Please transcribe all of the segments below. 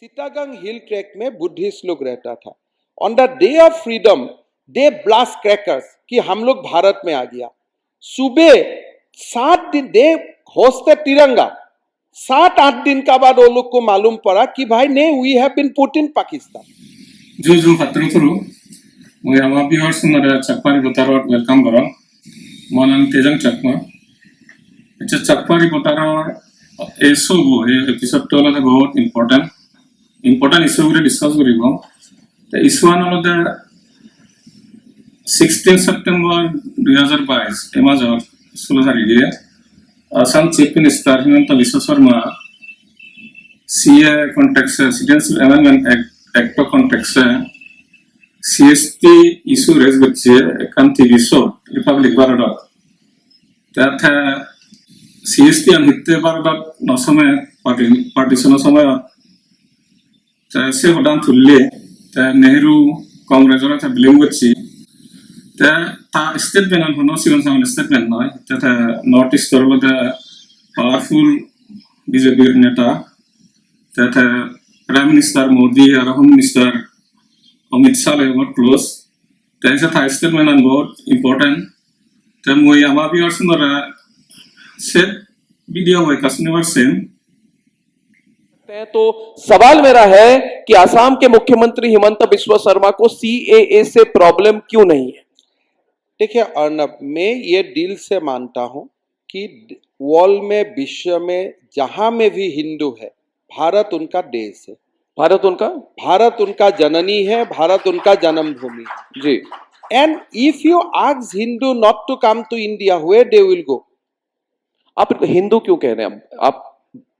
सीतागंग हिल track में Buddhist लोग रहता था। On the day of freedom they blast crackers कि हम लोग भारत में आ गया। सुबह 7 दिन दे होस्टेड तिरंगा। 7-8 दिन का बाद वो लोग को मालूम पड़ा कि भाई नहीं, we have been put in Pakistan. जो पत्र थ्रू मैं हमारा भी और सुनर चकमा रिपोर्टर और वेलकम करो। मौलाना तेजंग चकमा अच्छा चकमा रिपोर्टर और ऐसो वो है एपिसोड तो वाला बहुत important इशू को डिस्कस करिबो। तो इस वन वाला 16 सितंबर 2022 एमाजोन 16 तारीख Assam chief minister Himanta Biswa Sharma CA context residential amendment act context CHT issue raise बच्चे कांति विश्व रिपब्लिक भारत त्यात CHT अनहिते भारत नसमे पार्टीशन समय से होदान थुल्ले नेहरू कांग्रेस और था बिलिंग बच्ची ता स्टेटमेंट होनो सिवन सामने स्टेटमेंट ना ता नॉर्थ ईस्ट और वाला पावरफुल BJP नेता ता प्राइम मिनिस्टर मोदी और होम मिनिस्टर अमित शाह ले बहुत क्लोज ता था स्टेटमेंट अन बहुत इम्पोर्टेंट ता मुझे हमारा भी और सुनरा से वीडियो में कस्टमर से तो सवाल मेरा है कि असम के मुख्यमंत्री हिमंता बिस्वा शर्मा को CAA से प्रॉब्लम क्यों नहीं है? देखिए अर्नब, मैं ये दिल से मानता हूं कि वर्ल्ड में, विश्व में जहां में भी हिंदू है, भारत उनका देश है। भारत उनका जननी है, भारत उनका जन्मभूमि है जी। And if you ask Hindu not to come to India, where they will go? आप हिंदू क्यों कह रहे हैं? आप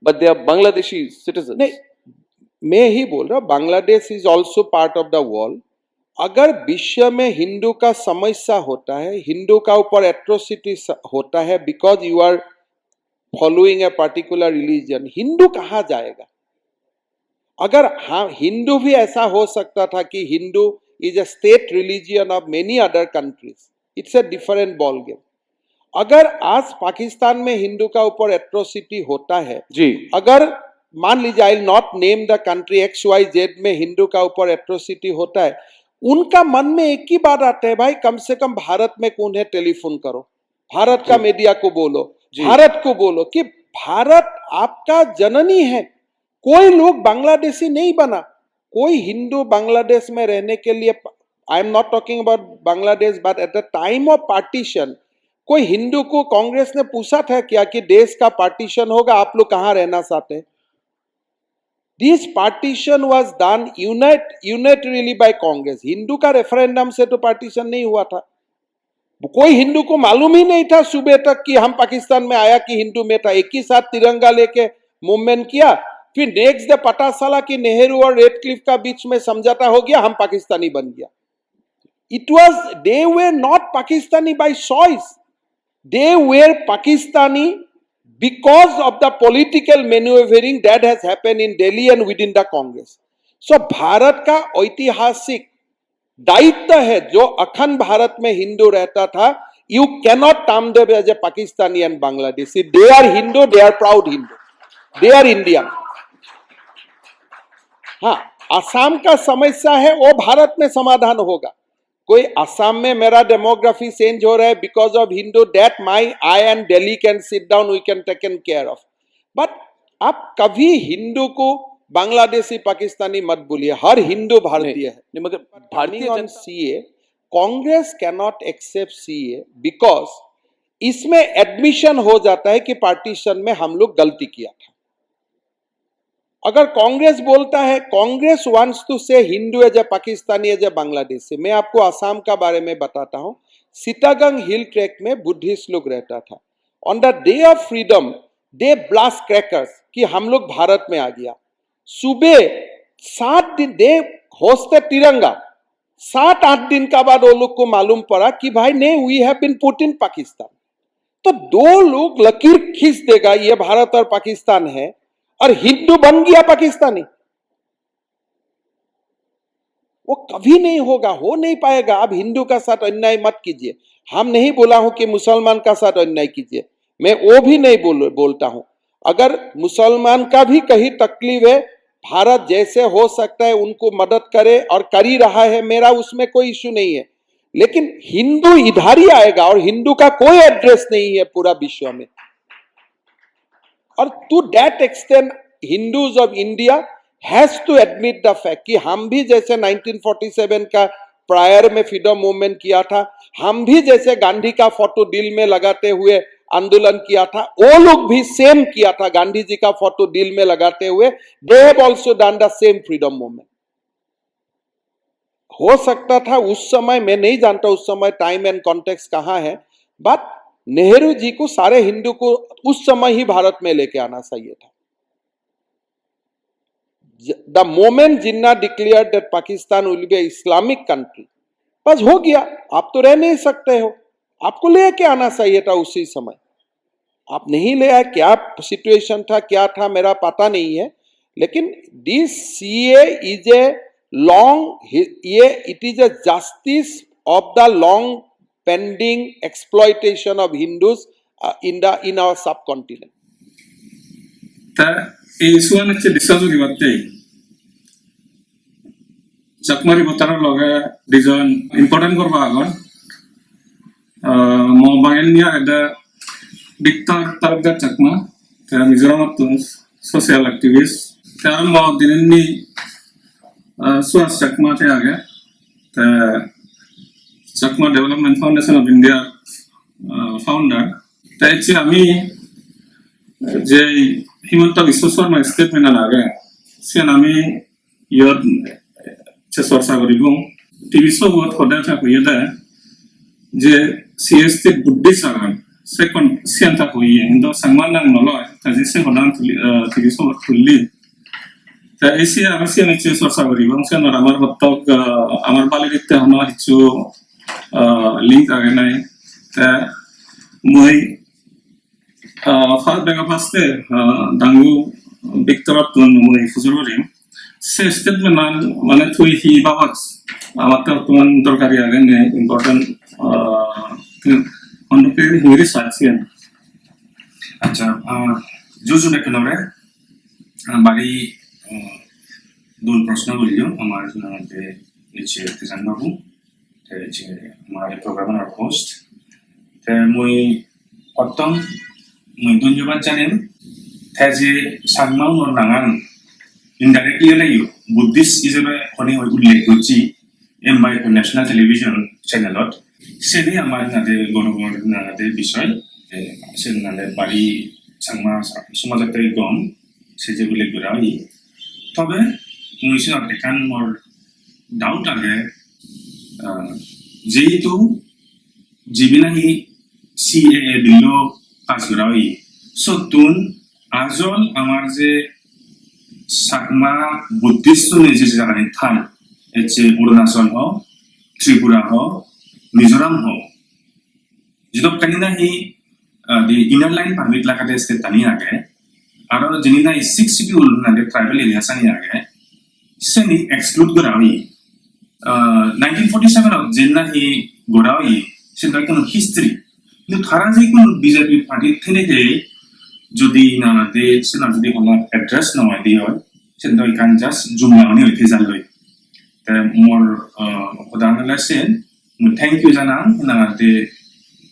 but they are Bangladeshi citizen. नहीं, मैं ही बोल रहा हूं, Bangladesh is also part of the world. अगर विश्व में हिंदू का समस्या होता है, हिंदू का ऊपर एट्रोसिटी होता है because you are following a particular religion, Hindu कहाँ जाएगा? अगर हाँ, हिंदू भी ऐसा हो सकता था कि Hindu is a state religion of many other countries, it's a different ball game. अगर आज पाकिस्तान में हिंदू का ऊपर एट्रोसिटी होता है जी, अगर मान लीजिए, I will not name the country, XYZ में हिंदू का ऊपर एट्रोसिटी होता है, उनका मन में एक ही बात आता है, भाई कम से कम भारत में कौन है, टेलीफोन करो, भारत का मीडिया को बोलो, भारत को बोलो कि भारत आपका जननी है। कोई लोग बांग्लादेशी नहीं बना, कोई हिंदू बांग्लादेश में रहने के लिए, I am not talking about Bangladesh, but at the time of partition कोई हिंदू को कांग्रेस ने पूछा था क्या कि देश का पार्टीशन होगा, आप लोग कहां रहना चाहते हैं? This partition was done unitarily by Congress. Hindu का रेफरेंडम से तो पार्टीशन नहीं हुआ था। कोई हिंदू को मालूम ही नहीं था सुबह तक कि हम पाकिस्तान में आया कि हिंदू में था। एक ही साथ तिरंगा लेके मूवमेंट किया, फिर नेक्स्ट डे पता चला कि नेहरू और रेडक्लिफ का बीच में समझौता हो गया, हम पाकिस्तानी बन गया। It was, they were not Pakistani by choice, they were Pakistani because of the political maneuvering that has happened in Delhi and within the Congress. So Bharat का ऐतिहासिक दायित्व है, जो अखंड भारत में हिंदू रहता था, you cannot term them as a Pakistani and Bangladeshi. They are Hindu, they are proud Hindu, they are Indian. हाँ, असम का समस्या है, वो भारत में समाधान होगा। कोई असम में मेरा डेमोग्राफी चेंज हो रहा है because of Hindu, that my I and Delhi can sit down, we can taken care of. But आप कभी हिंदू को बांग्लादेशी पाकिस्तानी मत बोलिए, हर हिंदू भारतीय है। मगर भारतीय on CA, Congress can not accept CA because इसमें एडमिशन हो जाता है कि पार्टीशन में हम लोग गलती किया था। अगर कांग्रेस बोलता है, Congress wants to say Hindu as a Pakistani as a Bangladeshi. मैं आपको असम का बारे में बताता हूं। सीतागंग हिल ट्रैक में बुद्धिस्ट लोग रहता था। On the day of freedom they blast crackers कि हम लोग भारत में आ गया। सुबह 7 दिन दे होस्टेड तिरंगा। 7-8 दिन का बाद वो लोग को मालूम पड़ा कि भाई नहीं, we have been put in Pakistan. तो दो लोग लकीर खींच देगा, ये भारत और पाकिस्तान है, और हिंदू बन गया पाकिस्तानी। वो कभी नहीं होगा, हो नहीं पाएगा। आप हिंदू का साथ अन्याय मत कीजिए। हम नहीं बोला हूं कि मुसलमान का साथ अन्याय कीजिए, मैं वो भी नहीं बोलता हूं। अगर मुसलमान का भी कहीं तकलीफ है, भारत जैसे हो सकता है उनको मदद करे और कर ही रहा है, मेरा उसमें कोई इश्यू नहीं है, लेकिन हिंदू इधर ही आएगा और हिंदू का कोई एड्रेस नहीं है पूरा विश्व में। और to that extent Hindus of India has to admit the fact कि हम भी जैसे 1947 का प्रायर में फ्रीडम मूवमेंट किया था, हम भी जैसे गांधी का फोटो दिल में लगाते हुए आंदोलन किया था, वो लोग भी सेम किया था, गांधी जी का फोटो दिल में लगाते हुए, they have also done the same freedom movement. हो सकता था उस समय, मैं नहीं जानता उस समय टाइम एंड कॉन्टेक्स्ट कहां है, बट नेहरू जी को सारे हिंदू को उस समय ही भारत में लेके आना चाहिए था। The moment Jinnah declared that Pakistan will be Islamic country, बस हो गया, आप तो रह नहीं सकते हो, आपको लेके आना चाहिए था उसी समय, आप नहीं ले आए। क्या सिचुएशन था, क्या था, मेरा पता नहीं है, लेकिन this CA is a long, ये it is a justice of the long pending exploitation of Hindus in our subcontinent. তা এই ইস্যুৱান হচ্ছে ডিসকাশন করতে চাকমারি বতাৰৰ লগে দুজন ইম্পৰ্টেণ্ট কৰবা আগত মোবাইলনিয়া এটা ডিক্টৰ তালুকদাৰ চাকমা মিজোরামত সোশ্যাল অ্যাক্টিভিস্ট তার দিননি সুহাস চাকমা তে আগে তা Chakma development foundation of India founder. তাই আমি যে হিমন্ত বিশ্ব শর্মা স্টেটমেন্ট লাগে সেন আমি ইয়ত চর্চা করিব টিভি শোত সদায় থাকি যে CHT বুদ্ধিষ্ট আগন সেকেন্ড সেন থাকি কিন্তু সাংমান নাং নলয় তাজি সে সদান টিভি শোত খুললি তা এসি আমি সেন চর্চা করিব সেন আমার হতক আমার বালিতে হন কিছু লিঙ্ক আগে নাই তা মই ফার্স্টে ডাঙ্গু বিক্তরত মই খুঁজে করিম সে স্টেটমেন্ট মানে তুই হি বাবাক আমার তো তোমার দরকারি আগে ইম্পর্টেন্ট অন্যকে হিংরি সাকছেন। আচ্ছা জুজু একেবারে বাড়ি দুল প্রশ্ন বলল আমার মধ্যে তেজাং বাবু আমার প্রোগ্রামের হোস্ট মই অত্যম মই ধন্যবাদ জানেন যে সাংমাও নাঙান ইনডাইরেক্টলি লাইও বুদ্ধিষ্ট হিসেবে হনে উল্লেখ করছি এমবাই ন্যাশনাল টেলিভিশন চ্যানেলত সেনে আমার নাতে গণগণ নাতে বিষয় সে নাতে বাড়ি সাংমা সমাজতে গম সে যে উল্লেখ করা হয়। তবে মই সে একান মোর ডাউট আগে যেহেতু জীবিনাহি CAA বিল পাস করা হয় সতুন আজল আমার যে চাকমা বুদ্ধিষ্ট যে জায়গায় থান এছে অরুণাচল হোক, ত্রিপুরা হোক, মিজোরাম হোক, যেতকানি না হি ইনার লাইন পারমিট লাগাতে স্টেট টানি আগে আর যিনি না 6 শিডিউল নালে ট্রাইবাল এরিয়া সানি আগে সেনি এক্সক্লুড করা হয়। 1947 যেনা হি গড়া হয় সেটা কোনো হিস্ট্রি কিন্তু তারা যে কোনো বিজেপি পার্টি থেকে যদি নাতে সেনা যদি কোনো অ্যাড্রেস নয় দিয়ে হয় সেটা কান জাস্ট জুমলানি হইতে যালই তে মোর উদাহরণ আছে থ্যাংক ইউ জানাম নাতে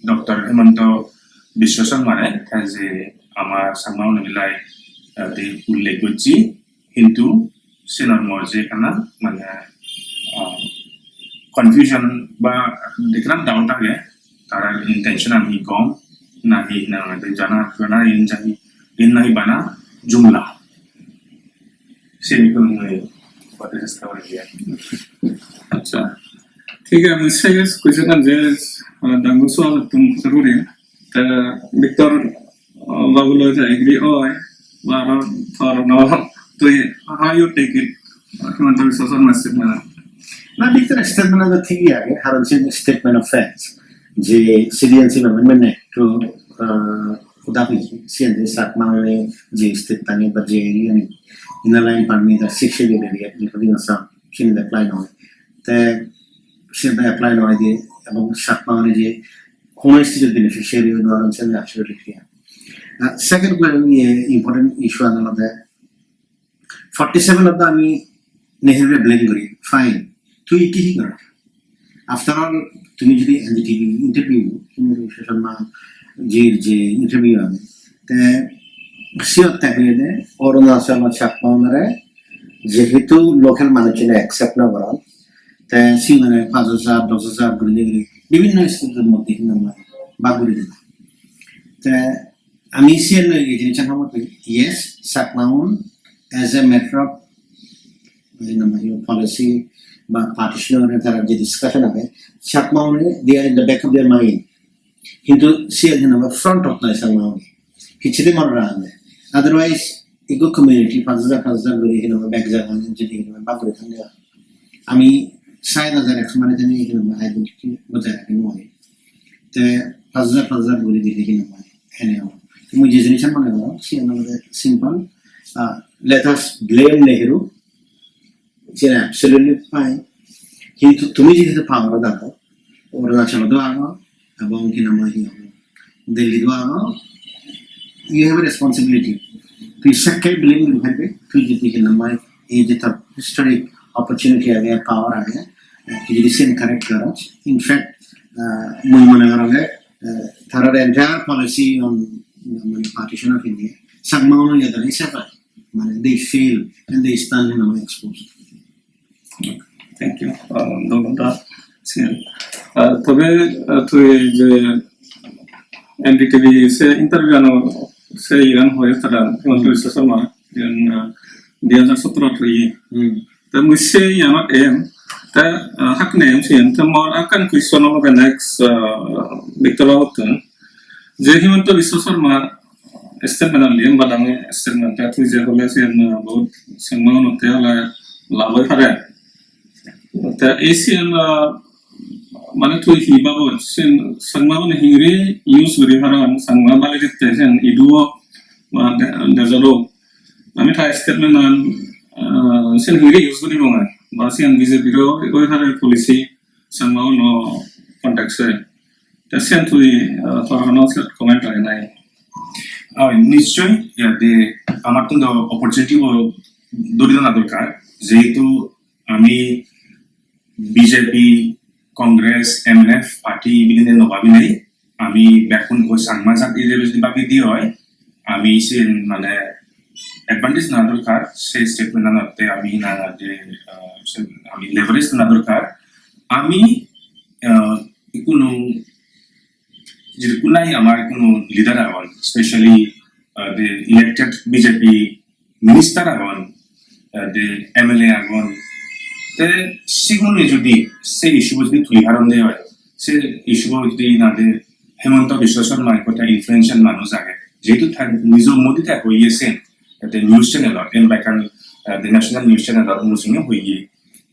ডক্টর হেমন্ত বিশ্ব শর্মারে যে আমার সামনাও মিলাই উল্লেখ করছি কিন্তু সেনার মর্জে কানা মানে কনফিউশন বা দেখলাম ডাউট আগে তারা ইন্টেনশন আমি কম নাহি না জানা জানা ইন জানি ইন নাহি বানা জুমলা সেগুলো मैं बातें डिस्कवर किया। अच्छा ठीक है मुझसे ये क्वेश्चन है डांगो सवाल तुम जरूर है तो विक्टर बाबू लोग एग्री होय बारो थोड़ा ना तो how you take it Himanta Biswa Sarma statement ना विक्टर स्टेटमेंट of the thing है हर स्टेटमेंट ऑफ फैक्ट्स जे सीडीएनसी अमेंडमेंट है तो उदाहरण सीएनजी साकमा में जे स्टेट तानी बजे area inner line permit the 6 schedule area including Assam should apply now the should apply now the among Chakma je hoisted beneficiary are absolutely clear. Second important issue another 47 of আমি নেহেরুরে blame করি fine তুই কি কর after all তুমি যদি NDTV interview Himanta Biswa Sarma জির যে interview আছে তে সিওর থাকে যে অরুণাচল চাকমারে যেহেতু লোকাল মানুষের অ্যাকসেপ্ট না করা তে সিঙ্গারে 5,000 10,000 করে বিভিন্ন স্টেটের মধ্যে নাম্বার বাগুড়ি দিল তে আমি সিএল এই জিনিসটা মতে yes চাকমাউন as a matter of policy বা partition তারা যে ডিসকাশন হবে চাকমাউনে they are in the back of their mind কিন্তু সিএল নাম্বার ফ্রন্ট অফ দ্য চাকমাউনে কিছু মনে রাখবে আদারওয়াইজ ইকো কমিউনিটি 5,000 করে ব্যাক জায়গা যদি বাগুড়ি থাকে আমি 60,000 মানে জানি আইডেন্টিটি বোঝায় রাখি নয় তে 5,000 করে দিলে হ্যাঁ তুমি যে জিনিসটা মনে করো সে আমাদের simple let us blame Nehru it's absolutely fine কিন্তু তুমি যেহেতু পাওয়ার দেখো অরুণাচলও আনো এবং দিল্লিও আনো you have a responsibility তুই সবকে ব্লেম করবে তুই যদি এই যে তার হিস্টোরিক অপরচুনিটি আগে পাওয়ার আগে তুই যদি সেম কারেক্ট করো ইনফ্যাক্ট মুই মনে করবে তারা entire policy on partition of India Sarma is separate. They fail and they stand in our exposed. Thank you. তবে তুই যে এনডিটিভি সে ইন্টারভিউ আনো সে ইরান হয়ে তারা হিমন্ত বিশ্ব শর্মা 2017 তা মুসে ইয়ামাক এম তা হাকনে এম সিন তা মর আকান কুইশন অফ দ্য নেক্সট বিক্তবাউত যে Himanta Biswa Sarma statement liam badang statement ta tu je hole sen bahut sangmao note ala laboi phare ta asian mane tu hi babo sen sangmao ne hingre use gori haran sangma bale ditte sen iduo dezalo ami tha statement an sen hingre use gori bonga ba sen BJP ro oi hare policy sangmao no contact se ta sen tu thorano set comment ai nai নিশ্চয় আমার তো opportunity দরিদ্র না দরকার যেহেতু আমি BJP Congress MNF party বিভিন্ন নভাবি নাই আমি বেকুন সাংমা জাতি যদি বাকি দিয়ে হয় আমি সে মানে অ্যাডভান্টেজ না দরকার সেই স্টেটমেন্ট নাতে আমি না যে আমি লেভারেজ না দরকার আমি কোনো যদি কোনাই আমার কোনো লিডার আগন specially the elected BJP minister আগন the MLA আগন তে সিগুনে যদি সেই ইস্যু যদি তুলি হারন দেয় হয় সে ইস্যু যদি না দে হেমন্ত বিশ্ব শর্মা একটা ইনফ্লুয়েন্সিয়াল মানুষ আগে যেহেতু নিজ মোদিতে হইয়েছেন the news channel and like the national news channel মুসিনে হইয়ে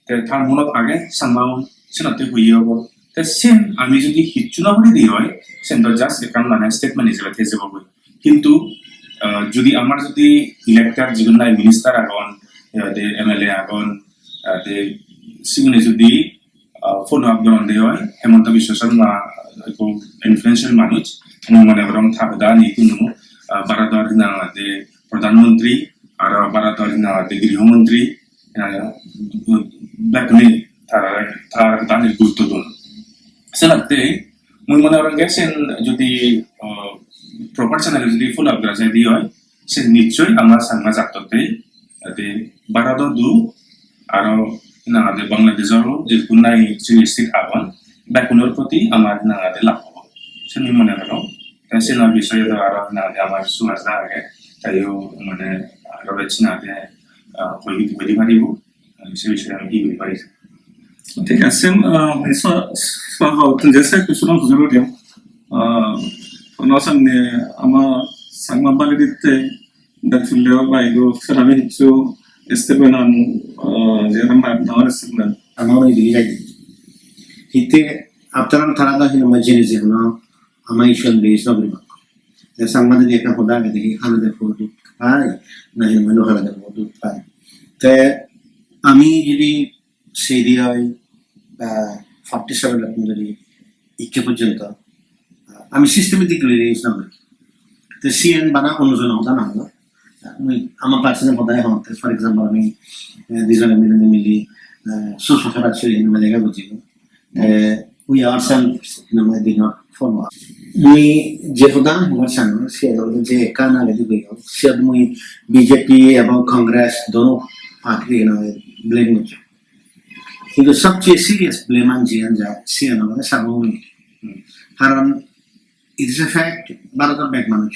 তে তার মনত আগে সামবাও সেনাতে হইয়ে হবো তে সেম আমি যদি হিচ্ছু না করে দিই হয় সেন্ট জাস্ট একান মানে স্টেটমেন্ট হিসেবে থেকে যাবো কিন্তু যদি আমার যদি ইলেক্টার যেগুলো নাই মিনিস্টার আগন এমএলএ আগন সিগুনে যদি ফলো আপ গ্রহণ দেওয়া হয় হেমন্ত বিশ্ব শর্মা ইনফ্লুয়েন্সিয়াল মানুষ মনে করম থাকদা নি কোনো ভারতের প্রধানমন্ত্রী আর ভারতের গৃহমন্ত্রী ব্যাকনে তার দানের গুরুত্বপূর্ণ সেনাতে মুই মনে করেন গেছেন যদি প্রপার চ্যানেলে যদি ফলো আপ করা যায় দিয়ে হয় সে নিশ্চয়ই আমার সাংমা জাততে ভারত দু আর নাগাদে বাংলাদেশেরও যে কোনাই স্থিত আহ্বান বেকুনের প্রতি আমার নাগাদে লাভ হবো সে মনে করো সেনার বিষয়ে আর নাগাদে আমার সুহাস দা আগে তাইও মানে আরো বেশি নাগাদে হইতে পারিব সে বিষয়ে আমি কি বলি পারি ঠিক আছে जैसे कुछ जरूर है नौसन ने आमा संगमा बाले दिते दक्षिण बाइगो सरामे हिचो स्टेटमेंट जेरम नावर statement amount is really hite after tarada hin majene je na ama issue base no grima the samad de ka hoda ge de hal de photo ai na hin mano hala de photo ai te ami jodi CDFI 47 lakh যদি ইকে পর্যন্ত আমি systematically raise না করি তো CN বানা অনুজন হতা না আমার personal পদায় হতে ফর এক্সাম্পল আমি দুজনে মিলি সুসফরা ছিল মানে জায়গা বুঝি we ourselves did not follow. We Jehuda Marsan, যে কানা লেগে গই সে মুই বিজেপি এবং কংগ্রেস দোনো পার্টি ব্লেম করছে কিন্তু সবচেয়ে সিরিয়াস ব্লেম আনজিয়ান যায় সে আমাদের সামনে কারণ it is a fact ভারতের ব্যাক মানুষ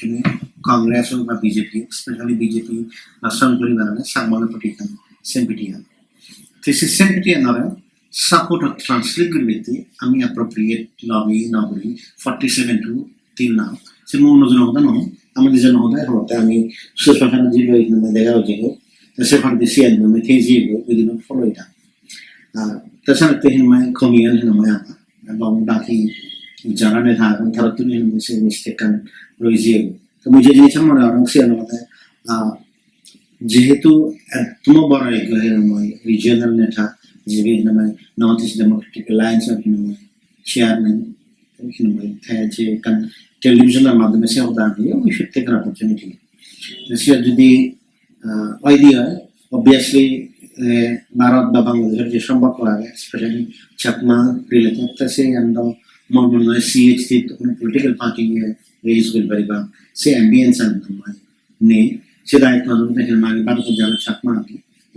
কংগ্রেস বা বিজেপি স্পেশালি বিজেপি আসাম পরিবারে সামনে পটিকান সেম্পিটিয়ান this is সেম্পিটিয়ান support of translegality আমি appropriate lobby nobody 47 to till now সে মন নজন হতো না আমাদের জন্য হতে আমি সুসফানা জিরো এখানে দেখা হচ্ছে সে ফার দিছি আমি তেজি উইদিন ফলো এটা তাছাড়া তেহিনমায় কমিয়াল হিনমায় এবং বাকি যারা নেতা এবং তারা তুমি সে মিস্টেকান রয়েছে তো মুঝে জিনিসটা মনে হয় সে আমাদের যেহেতু এত বড় রিজিয়নাল নেতা যিনি নামে North East Democratic Alliance of chairman যে টেলিভিশনের মাধ্যমে সে অবদান দিয়ে we should take an opportunity সে যদি আইডিয়া অবভিয়াসলি ভারত বা বাংলাদেশের যে সম্পর্ক লাগে স্পেশালি চাকমা রিলেটেড তা সে আমরা মনে হয় CHT পলিটিক্যাল পার্টি রেজ করতে পারিবা সে অ্যাম্বিয়েন্স নেই সে দায়িত্ব দেখেন মানে ভারতের যারা চাকমা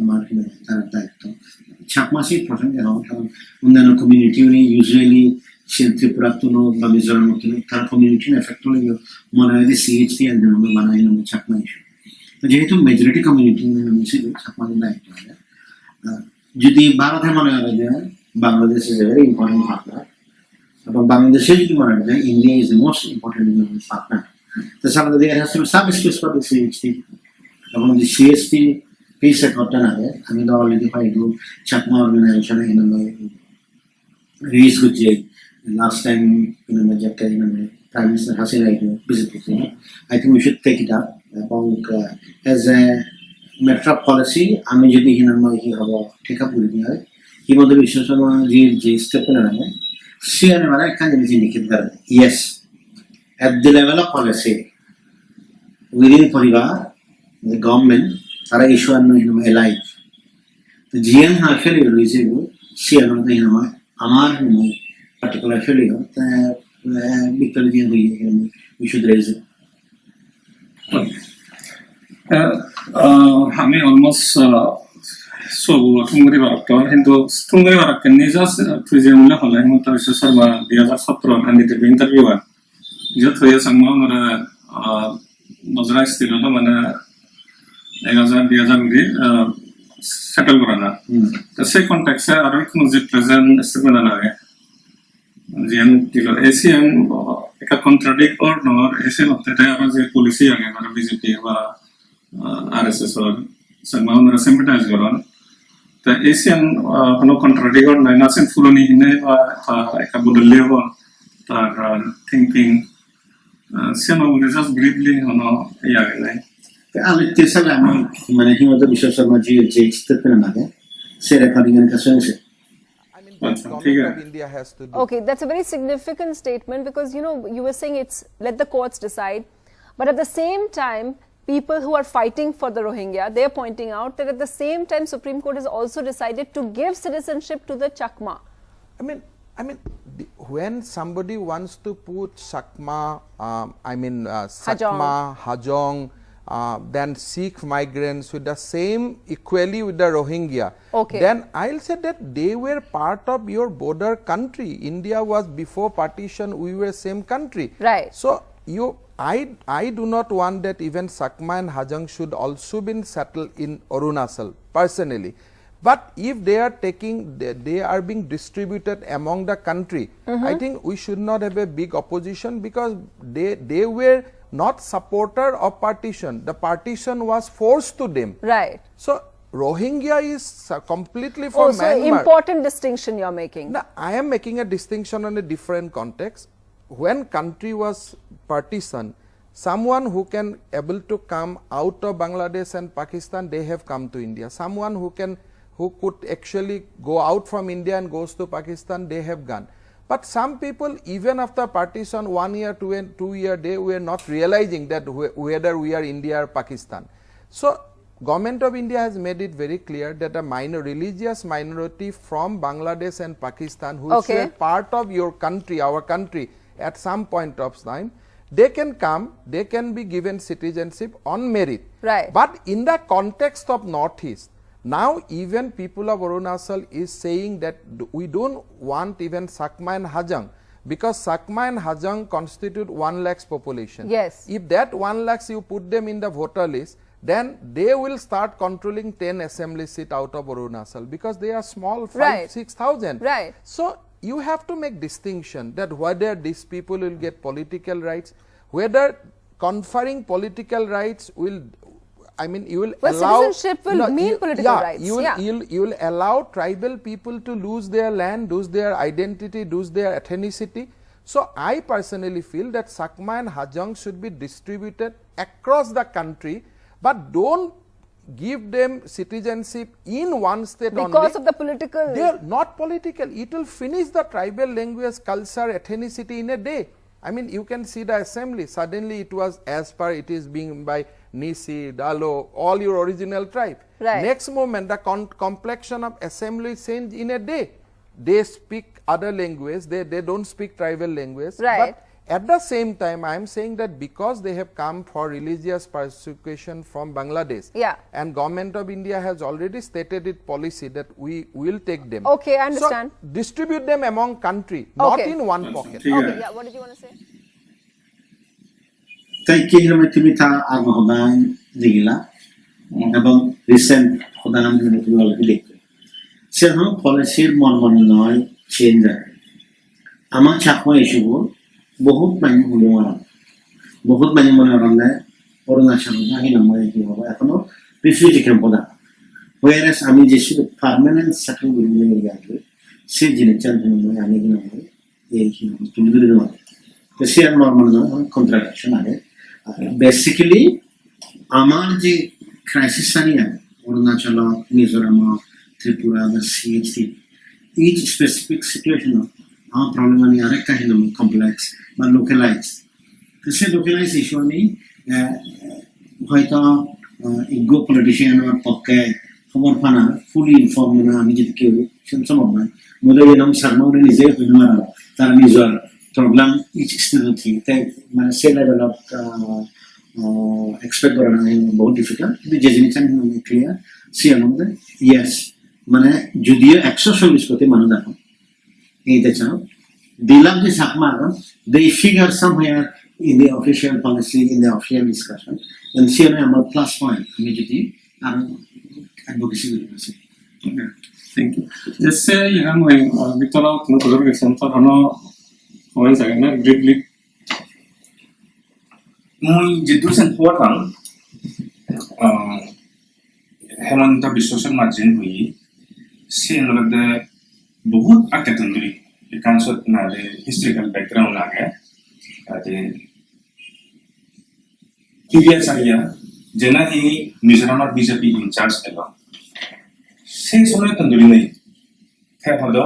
আমার তার দায়িত্ব Chakmas প্রসঙ্গে হয় কারণ অন্যান্য কমিউনিটি ইউজুয়ালি সে ত্রিপুরা তুলো বা মিজোরাম তুলো তার কমিউনিটি এফেক্ট হলে মনে হয় যে CHT বানাই চাকমা ইস্যু তো যেহেতু মেজরিটি কমিউনিটি চাকমাদের দায়িত্ব হয় যদি ভারতে মনে হয় যে Bangladesh is a very important partner এবং বাংলাদেশে যদি মনে হয় যে India is the most important partner তাছাড়া there has to be some space for the CHT এবং the CHT piece of content I mean already I do Chakma organization in raise with last time Prime Minister Hassan visited I think we should take it up as a matter of policy I mean যদি he have take up with me Himanta Biswa Sarma যে step নেবে সে আমরা একটা জিনিস indicate করে yes at the level of policy within পরিবার the government তারা issue আর নয় এলাই তো জিএন ফেলে রয়েছে সে আমার পার্টিকুলার ফেলে ভিক্টোরিয়া জিএন হয়ে উই শুড রেজ আমি অলমোস্ট সব টুঙ্গরি বারাক্টর কিন্তু টুঙ্গরি বারাক্টর নিজাস তুইজে মূল্য হলে হিমন্ত বিশ্ব শর্মা 2017 কান্ডিডেট ইন্টারভিউ যত হয়ে সাংমা আমরা নজরা স্থির হলো মানে 1000-2000 করে সেটেল করা না তো সেই কনটেক্সে আরো কোনো যে প্রেজেন্ট স্টেটমেন্ট আনা হয় যেন দিলো এসিএম একটা কন্ট্রাডিক্ট অর নর এসে মতে আর যে পলিসি আগে মানে বিজেপি বা আরএসএস অর সমাউনরা সিম্পথাইজ করেন তো এসিএম কোনো কন্ট্রাডিক্ট অর নাই না সেন ফুলনি হিনে বা একটা বদললে হল তার thinking Sen one just briefly হনো ইয়াগে নাই আমি তেসালে আমি মানে হিমন্ত বিশ্ব শর্মা জি যে স্টেটমেন্ট আগে সে রেকর্ডিং এর কাছে আছে Government of India has to do. Okay, that's a very significant statement because you were saying it's let the courts decide, but at the same time people who are fighting for the Rohingya, they're pointing out that at the same time Supreme Court has also decided to give citizenship to the Chakma. I mean when somebody wants to put Chakma Chakma Hajong then Sikh migrants with the same equally with the Rohingya, okay, then I'll say that they were part of your border country. India was before partition, we were same country, right? So I do not want that even Chakma and Hajong should also be settled in Arunachal personally, but if they are being distributed among the country, I think we should not have a big opposition because they were not supporter of partition. The partition was forced to them. Right. So Rohingya is completely for Myanmar. So important distinction you're making. No, I am making a distinction on a different context. When country was partition, someone who can able to come out of Bangladesh and Pakistan, they have come to India. Someone who could actually go out from India and goes to Pakistan, they have gone. But some people, even after partition 1 year, 2 year, they were not realizing that whether we are India or Pakistan. So Government of India has made it very clear that a religious minority from Bangladesh and Pakistan who Okay. is part of your country, our country, at some point of time, they can come, they can be given citizenship on merit. Right. But in the context of Northeast, now even people of Arunachal is saying that we don't want even Chakma and Hajang, because Chakma and Hajang constitute 1 lakh population. Yes. If that 1 lakh you put them in the voter list, then they will start controlling 10 assembly seat out of Arunachal, because they are small, 5, Right. 6,000. Right. So you have to make distinction that whether these people will get political rights, whether conferring political rights will, I mean, you will Well, allow citizenship will mean political rights, You will, yeah. you will allow tribal people to lose their land, lose their identity, lose their ethnicity. So I personally feel that Chakma and Hajang should be distributed across the country, but don't give them citizenship in one state only. Because of the political. They are not political. It will finish the tribal language, culture, ethnicity in a day. I mean, you can see the assembly. Suddenly it was as per it is being by Nisi, Dalo, all your original tribe. Right. Next moment, the complexion of assembly change in a day. They speak other language. They don't speak tribal language. Right. But at the same time, I am saying that because they have come for religious persecution from Bangladesh, Yeah. and Government of India has already stated its policy that we will take them. Okay, I understand. So distribute them among country, not Okay. in one pocket. Okay, yeah, what did you want to say? Taiki Hiramita Aghodan Digila about recent Hodanam Electric. Several policy Mormonoi change. Among Chakma issue, बहुत मायने मने रंदा अरुणाचल जाहि नमय कि होबा एखनो refugee camp दा whereas আমি যেসব পার্মানেন্ট সেটেল গুলো এরিয়া আছে সে জিনে চন্দ্র নয় আমি কি নয় এই কি তুমি দূরে নয় তো সে নরমাল নয় কন্ট্রাডিকশন আছে বেসিক্যালি আমার যে ক্রাইসিস আনিয়া অরুণাচল মিজোরাম ত্রিপুরা বা CHT each specific situation our problem ani arekta hinam complex বা localized তো সে localized issue ani হয়তো ইগো পলিটিশিয়ান আর পক্ষে খবর পানা ফুলি ইনফর্ম না আমি যদি কেউ সম্ভব নয় মোদের নাম শর্মা উনি নিজে হইল না তার নিজের প্রবলেম ইচ স্থিতি তাই মানে সে লেভেল অফ এক্সপেক্ট করা বহুত ডিফিকাল্ট কিন্তু যে জিনিসটা ক্লিয়ার সে আমাদের ইয়েস মানে যদিও 140 কোটি মানুষ দেখো এইটা চাও দিলাম যে Chakma they figure somewhere in the official policy in the official discussion and here I am a plus point আমি যদি আর advocacy করতেছি Okay, thank you. Just say yang Victoria kung tuloy ka center ano kung sa na briefly মই যেহেতু important Himanta Biswa margin hui সে নলদে বহুত আকেতন্দ্রি concept না রে historical background লাগে আতে প্রিভিয়াস আরিয়া যেনা হি মিজোরাম বিজেপি ইনচার্জ এলো সেই সময় তন্দ্রি নেই হে হলো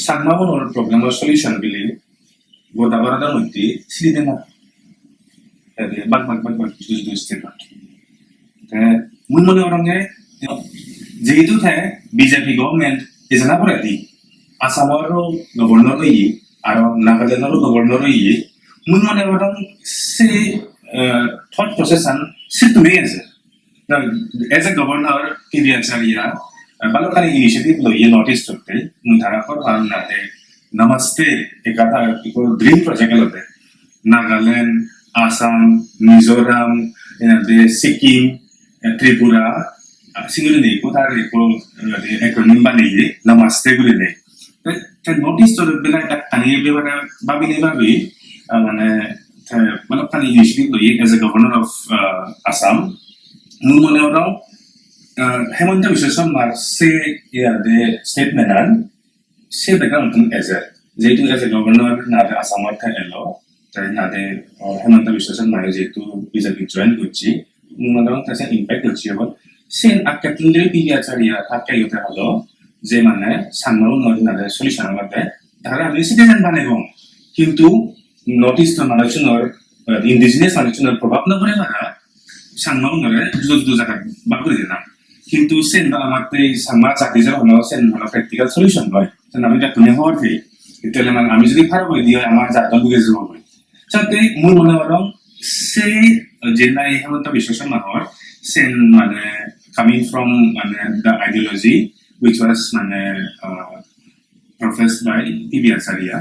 সাকমাবনের প্রবলেমের সলিউশন বিলি গোদাবরাদার মধ্যে সিরিদে না বাক কিছু স্টেটমেন্ট মুন মনে অরঙ্গে যেহেতু থাকে বিজেপি গভর্নমেন্ট এজনা করে দি আসামেরও গভর্নর হই আর নাগাল্যান্ডেরও গভর্নর হই মুন মনে অরং সে থট প্রসেসন সিটুমে আছে as a governor previous area বালকানি ইনিশিয়েটিভ লইয়ে নটিস করতে মুধারা কর ভারনাতে নমস্তে একাটা ইকো ড্রিম প্রজেক্ট লতে নাগাল্যান্ড আসাম মিজোরাম এনাতে Sikkim Tripura single day ko tar ko acronym baneye namaste gure de ta notice to bela ta ani bebara babi ne babi mane मतलब kan initiative loye as a governor of Assam mun mone ora Himanta Biswa Sarma se ya de statement an se background tun as a jetu as a governor na de Assam ta elo ta na de Himanta Biswa Sarma jetu BJP join guchi mun mone ta se impact guchi about sen akatundre piyacharia thakka yote holo je mane sanmaro nodinare solution agate dhara ami citizen banebo kintu notice to manachunor indigenous manachunor probab na kore mara Sangma উনারে যুদ্ধ জায়গা বাকুরে না কিন্তু সেন আমাতে সাংমা চাকরি যা হলো সেন হলো প্র্যাকটিক্যাল সলিউশন হয় সেন আমি এটা কোনে হওয়ার থেকে তাহলে মানে আমি যদি খারাপ হয়ে দিয়ে আমার জায়গা বুঝে যাব সাথে মূল মনে হলো সে জেনাই হেমন্ত বিশ্ব শর্মা হওয়ার সেন মানে coming from the ideology which was professed by P.B. Asaria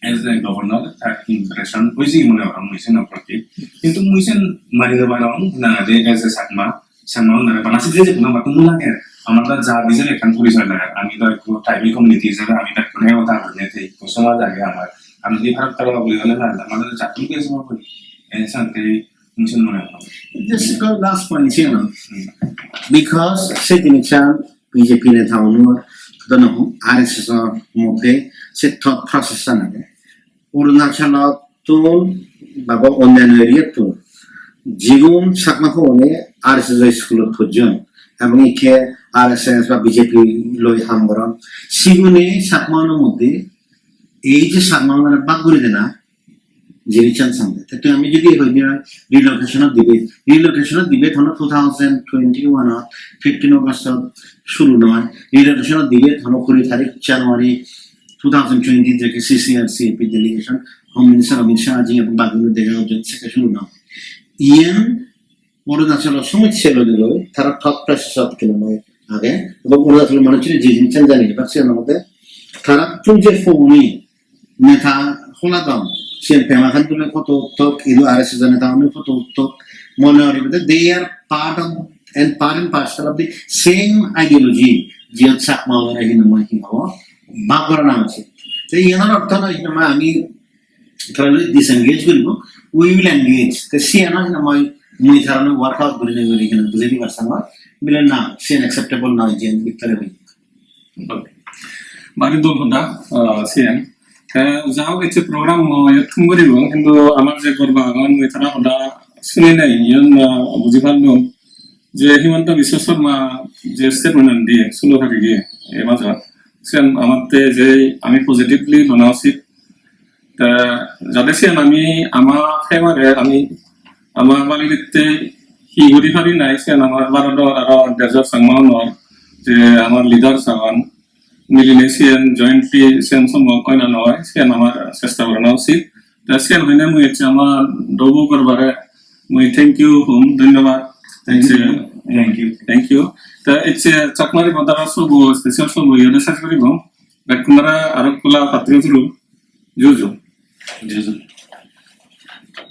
as the governor that impression was in one of mission of Proti. Into mission Maridabarong, Nade as a Chakma, Saman, Panasi, Namatulanga, Amata Zabis and Kankuris, and the tribal communities and Amita Kuneva, Kosala, and the Harakara of the Mother Chakmas and Sunday. This is the last point here. Because setting BJP नेता उन्होंने तो ना हो RSS और मोटे से thought process ना है अरुणाचल तो बाबा ऑनलाइन एरिया तो जीवन Chakma को उन्हें RSS स्कूल तो जोन हम इके RSS व BJP लोग हम बरन सीगुने Chakma नो मोटे एज Chakma वाला बात बोले देना Jirichand Samde. तो हमें जो भी relocation of debate, होना 2021 और 15 अगस्त शुरू ना है. Relocation of debate होना पूरी तारीख जनवरी 2020 जैसे CCRCP delegation home minister Amit Shah ji अपने बागी में देखा जन से शुरू ना. यह अरुणाचल सुमित सेलो दिलो थारा थॉट प्रोसेस ऑफ किलोमीटर आगे तो अरुणाचल मनुष्य जिरिचंद जाने के बाद से ना होते थारा तुझे फोनी नेता होला दाम Siempre más gente le foto talk y lo hará se dan a un foto talk minority they are part and parcel of the same ideology Jiya Chakma वाला ही नमक ही हो बापर नाम से तो ये ना रखता ना ये नमक आमी थोड़ा disengage करेंगे we will engage तो सी ना नमक मुझे थोड़ा ना workout करेंगे लेकिन दूसरी भी वर्षा मिलन ना सी unacceptable ना जिया बिकते रहे बारी दो घंटा सी যাও এতে প্রোগ্রাম ইয়থম করিব কিন্তু আমার যে করবা গান এতনা হদা শুনি নাই ইয়ন বুঝি পারলো যে হিমন্ত বিশ্ব শর্মা যে স্টেটমেন্ট দিয়ে শুলো থাকে গিয়ে এই মাঝে সেন আমাতে যে আমি পজিটিভলি লনা উচিত তা যাতে সেন আমি আমার ফেভারে আমি আমার বাড়িতে হি ঘুরি ফারি নাই সেন আমার বারো আর দেশের সংমান যে আমার লিডার সাবান মিলিনেশিয়ান জয়েন্টলি সেন সম্ভব হয় না নয় সেন আমার চেষ্টা করা উচিত তা সেন হইনা মুই আমার ডবু করবারে মুই থ্যাংক ইউ হোম ধন্যবাদ থ্যাংক ইউ তা ইচ্ছে চাকমারি বদারা সব স্পেশাল সব ইয়ে সার্চ করিব কুমারা আর কোলা পাত্র জুজু